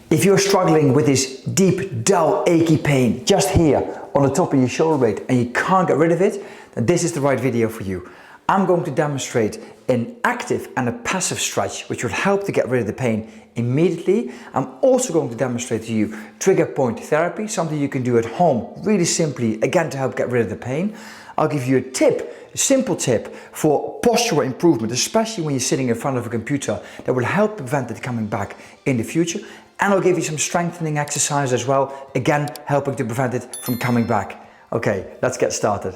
If you're struggling with this deep, dull, achy pain just here on the top of your shoulder blade and you can't get rid of it, then this is the right video for you. I'm going to demonstrate an active and a passive stretch which will help to get rid of the pain immediately. I'm also going to demonstrate to you trigger point therapy, something you can do at home really simply, again to help get rid of the pain. I'll give you a tip, a simple tip for postural improvement, especially when you're sitting in front of a computer, that will help prevent it coming back in the future. And I'll give you some strengthening exercise as well, again helping to prevent it from coming back. Okay, let's get started.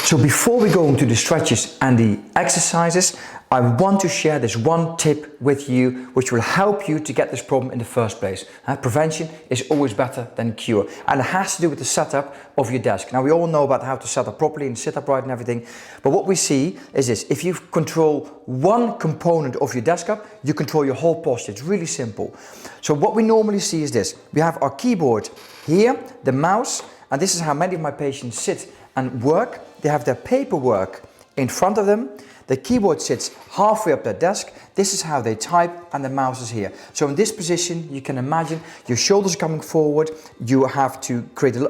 So before we go into the stretches and the exercises, I want to share this one tip with you which will help you to get this problem in the first place. Prevention is always better than cure, and it has to do with the setup of your desk. Now we all know about how to set up properly and sit upright and everything, but what we see is this: if you control one component of your desk up, you control your whole posture. It's really simple. So what we normally see is this: we have our keyboard here, the mouse, and this is how many of my patients sit and work. They have their paperwork in front of them. The keyboard sits halfway up their desk. This is how they type, and the mouse is here. So in this position, you can imagine your shoulders coming forward. You have to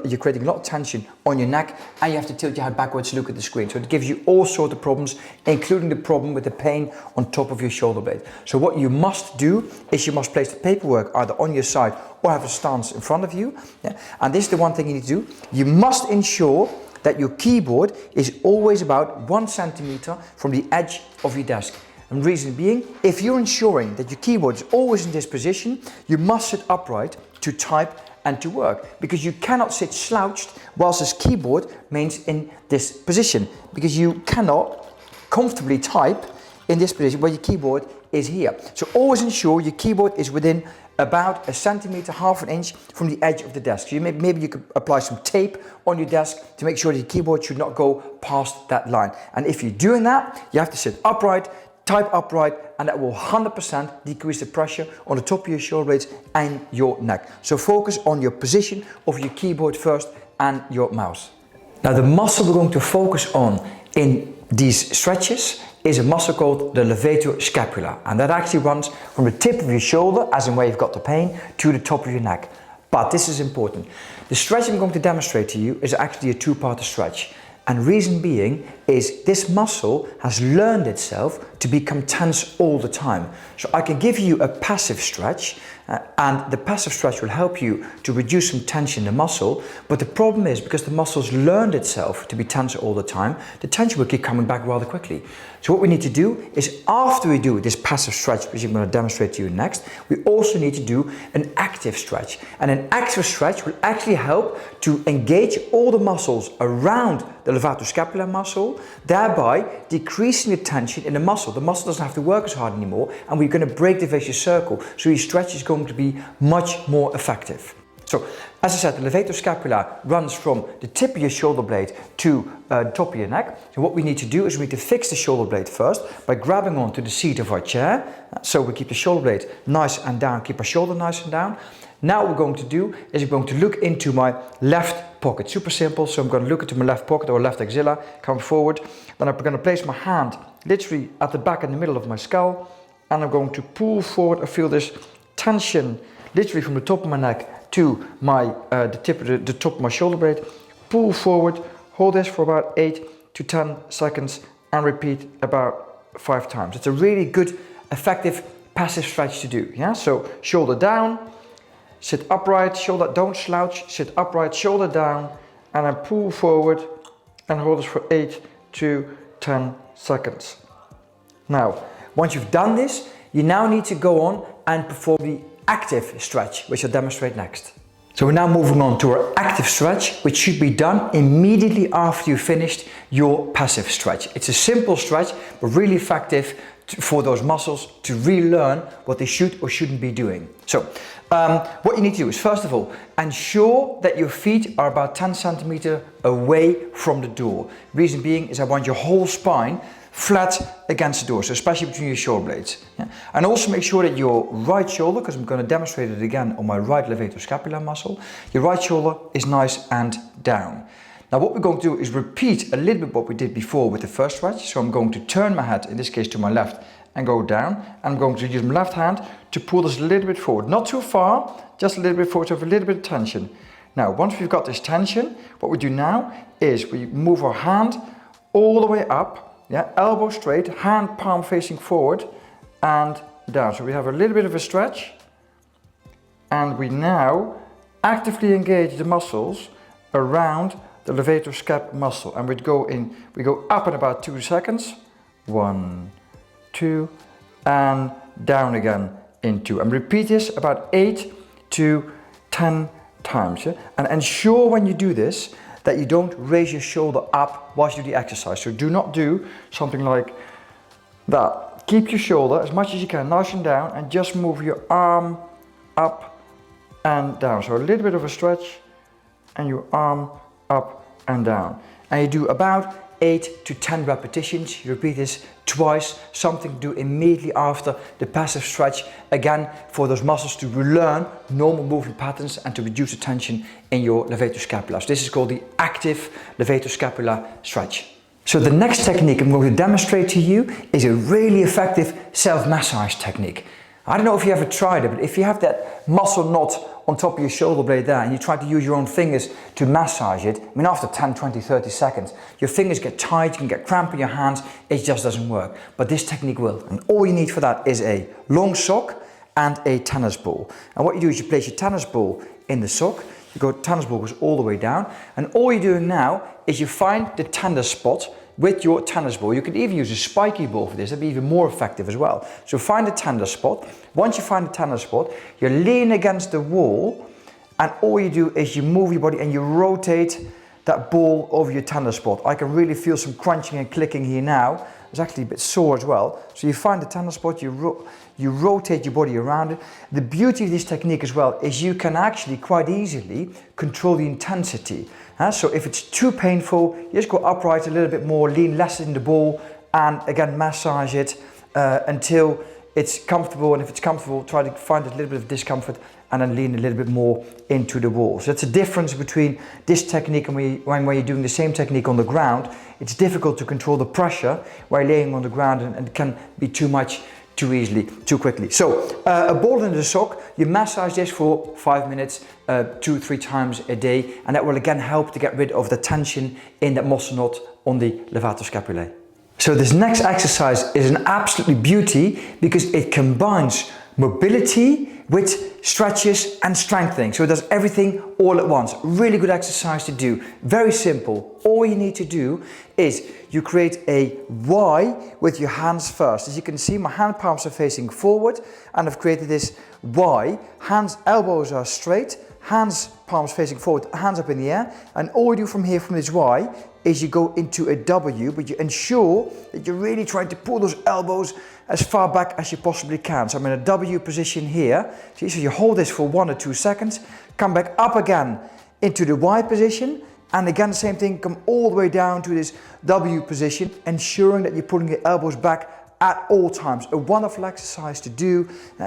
you're creating a lot of tension on your neck, and you have to tilt your head backwards to look at the screen. So it gives you all sorts of problems, including the problem with the pain on top of your shoulder blade. So what you must do is you must place the paperwork either on your side or have a stance in front of you. Yeah? And this is the one thing you need to do. You must ensure that your keyboard is always about 1 centimeter from the edge of your desk. And reason being, if you're ensuring that your keyboard is always in this position, you must sit upright to type and to work, because you cannot sit slouched whilst this keyboard remains in this position, because you cannot comfortably type in this position where your keyboard is here. So always ensure your keyboard is within about 1 centimeter, half an inch from the edge of the desk. So maybe you could apply some tape on your desk to make sure that your keyboard should not go past that line. And if you're doing that, you have to sit upright, type upright, and that will 100% decrease the pressure on the top of your shoulder blades and your neck. So focus on your position of your keyboard first and your mouse. Now the muscle we're going to focus on in these stretches is a muscle called the Levator scapula, and that actually runs from the tip of your shoulder, as in where you've got the pain, to the top of your neck. But this is important. The stretch I'm going to demonstrate to you is actually a two-part stretch. And reason being is this muscle has learned itself to become tense all the time. So I can give you a passive stretch, and the passive stretch will help you to reduce some tension in the muscle. But the problem is, because the muscle's learned itself to be tense all the time, the tension will keep coming back rather quickly. So what we need to do is, after we do this passive stretch, which I'm going to demonstrate to you next, we also need to do an active stretch. And an active stretch will actually help to engage all the muscles around the Levator scapula muscle, thereby decreasing the tension in the muscle. The muscle doesn't have to work as hard anymore, and we're going to break the vicious circle. So your stretch is going to be much more effective. So, as I said, the Levator scapula runs from the tip of your shoulder blade to the top of your neck. So what we need to do is we need to fix the shoulder blade first by grabbing onto the seat of our chair. So we keep the shoulder blade nice and down, keep our shoulder nice and down. Now what we're going to do is we're going to look into my left pocket. Super simple. So I'm going to look into my left pocket or left axilla, come forward. Then I'm going to place my hand literally at the back in the middle of my skull, and I'm going to pull forward. I feel this tension literally from the top of my neck to my the top of my shoulder blade. Pull forward, hold this for about 8 to 10 seconds, and repeat about 5 times. It's a really good, effective passive stretch to do. Yeah. So shoulder down, sit upright, shoulder, don't slouch, sit upright, shoulder down, and then pull forward and hold this for 8 to 10 seconds. Now, once you've done this, you now need to go on and perform the active stretch, which I'll demonstrate next. So we're now moving on to our active stretch, which should be done immediately after you've finished your passive stretch. It's a simple stretch, but really effective for those muscles to relearn what they should or shouldn't be doing. So what you need to do is, first of all, ensure that your feet are about 10 centimeters away from the door. Reason being is I want your whole spine flat against the door, so especially between your shoulder blades. Yeah? And also make sure that your right shoulder, because I'm going to demonstrate it again on my right Levator scapula muscle, your right shoulder is nice and down. Now what we're going to do is repeat a little bit what we did before with the first stretch. So I'm going to turn my head, in this case to my left, and go down. And I'm going to use my left hand to pull this a little bit forward. Not too far, just a little bit forward, so have a little bit of tension. Now, once we've got this tension, what we do now is we move our hand all the way up, yeah, elbow straight, hand palm facing forward and down. So we have a little bit of a stretch, and we now actively engage the muscles around the levator scap muscle, and we go up in about 2 seconds. 1, 2, and down again in 2. And repeat this about 8 to 10 times. Yeah? And ensure when you do this that you don't raise your shoulder up whilst you do the exercise. So do not do something like that. Keep your shoulder as much as you can nice and down, and just move your arm up and down. So a little bit of a stretch and your arm up and down. And you do about 8 to 10 repetitions. You repeat this twice, something to do immediately after the passive stretch, again for those muscles to relearn normal movement patterns and to reduce the tension in your levator scapula. So this is called the active levator scapula stretch. So the next technique I'm going to demonstrate to you is a really effective self-massage technique. I don't know if you ever tried it, but if you have that muscle knot on top of your shoulder blade there and you try to use your own fingers to massage it, I mean after 10, 20, 30 seconds, your fingers get tight, you can get cramp in your hands, it just doesn't work. But this technique will. And all you need for that is a long sock and a tennis ball. And what you do is you place your tennis ball in the sock, tennis ball goes all the way down, and all you're doing now is you find the tender spot with your tennis ball. You could even use a spiky ball for this, that'd be even more effective as well. So find the tender spot. Once you find the tender spot, you lean against the wall, and all you do is you move your body and you rotate that ball over your tender spot. I can really feel some crunching and clicking here now. It's actually a bit sore as well. So you find the tender spot, you rotate your body around it. The beauty of this technique as well is you can actually quite easily control the intensity. So if it's too painful, you just go upright a little bit more, lean less in the ball, and again massage it until it's comfortable. And if it's comfortable, try to find a little bit of discomfort and then lean a little bit more into the wall. So that's a difference between this technique and when you're doing the same technique on the ground. It's difficult to control the pressure while you're laying on the ground, and it can be too much too easily, too quickly. So a ball in the sock, you massage this for 5 minutes, 2-3 times a day, and that will again help to get rid of the tension in that muscle knot on the levator scapulae. So this next exercise is an absolutely beauty because it combines mobility with stretches and strengthening. So it does everything all at once. Really good exercise to do. Very simple. All you need to do is you create a Y with your hands first. As you can see, my hand palms are facing forward, and I've created this Y. Hands, elbows are straight, hands, palms facing forward, hands up in the air. And all you do from here, from this Y, is you go into a W, but you ensure that you're really trying to pull those elbows as far back as you possibly can. So I'm in a W position here. See, so you hold this for 1 or 2 seconds, come back up again into the Y position, and again the same thing, come all the way down to this W position, ensuring that you're pulling your elbows back at all times. A wonderful exercise to do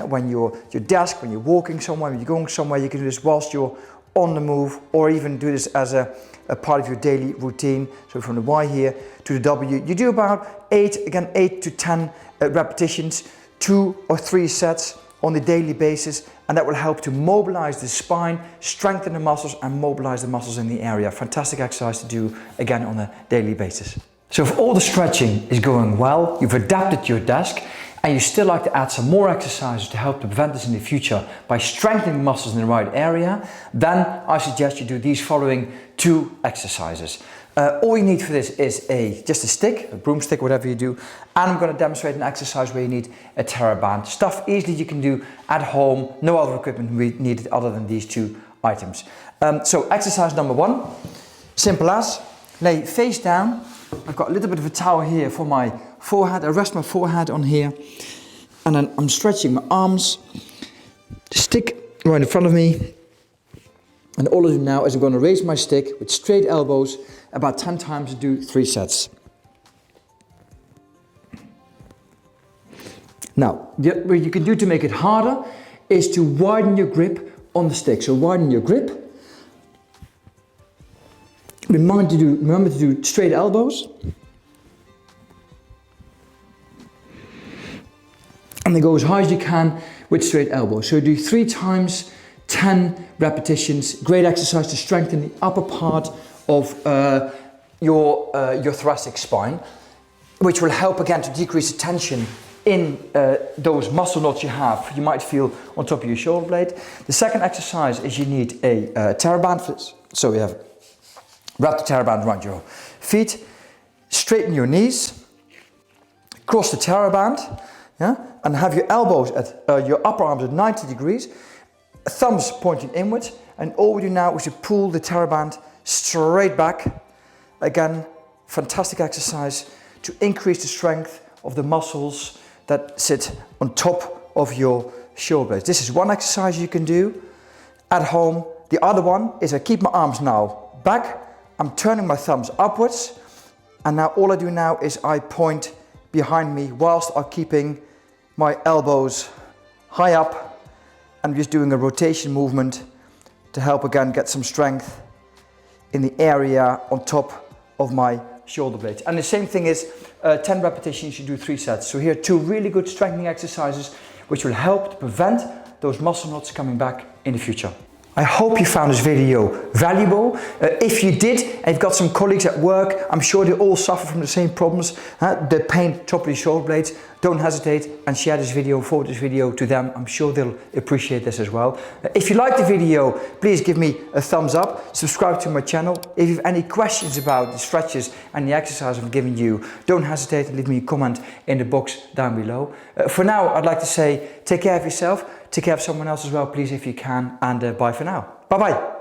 when you're at your desk, when you're walking somewhere, when you're going somewhere. You can do this whilst you're on the move, or even do this as a part of your daily routine. So from the Y here to the W, you do about 8 to 10 repetitions, 2 or 3 sets on a daily basis, and that will help to mobilize the spine, strengthen the muscles, and mobilize the muscles in the area. Fantastic exercise to do again on a daily basis. So if all the stretching is going well, you've adapted your desk, and you still like to add some more exercises to help to prevent this in the future by strengthening the muscles in the right area, then I suggest you do these following 2 exercises. All you need for this is just a stick, a broomstick, whatever you do, and I'm going to demonstrate an exercise where you need a TheraBand. Stuff easily you can do at home, no other equipment needed other than these 2 items. So exercise number 1, simple as, lay face down. I've got a little bit of a towel here for my forehead. I rest my forehead on here, and then I'm stretching my arms, stick right in front of me. And all I do now is I'm going to raise my stick with straight elbows about 10 times and do 3 sets. Now, what you can do to make it harder is to widen your grip on the stick. So widen your grip. remember to do straight elbows. And then go as high as you can with straight elbows. So do 3 times 10 repetitions. Great exercise to strengthen the upper part of your thoracic spine, which will help again to decrease the tension in those muscle knots you have. You might feel on top of your shoulder blade. The second exercise is you need a TheraBand for this. So you have wrap the TheraBand around your feet, straighten your knees, cross the TheraBand, yeah, and have your elbows at your upper arms at 90 degrees, thumbs pointing inwards, and all we do now is to pull the TheraBand straight back. Again, fantastic exercise to increase the strength of the muscles that sit on top of your shoulder blades. This is one exercise you can do at home. The other one is I keep my arms now back, I'm turning my thumbs upwards, and now all I do now is I point behind me whilst I'm keeping my elbows high up, and just doing a rotation movement to help again get some strength in the area on top of my shoulder blades. And the same thing is 10 repetitions, you do 3 sets. So here are 2 really good strengthening exercises which will help to prevent those muscle knots coming back in the future. I hope you found this video valuable. If you did, and you've got some colleagues at work, I'm sure they all suffer from the same problems, the pain top of the shoulder blades, don't hesitate and share this video, forward this video to them. I'm sure they'll appreciate this as well. If you like the video, please give me a thumbs up, subscribe to my channel. If you have any questions about the stretches and the exercise I'm giving you, don't hesitate to leave me a comment in the box down below. For now, I'd like to say take care of yourself, take care of someone else as well, please, if you can, and bye for now. Bye-bye.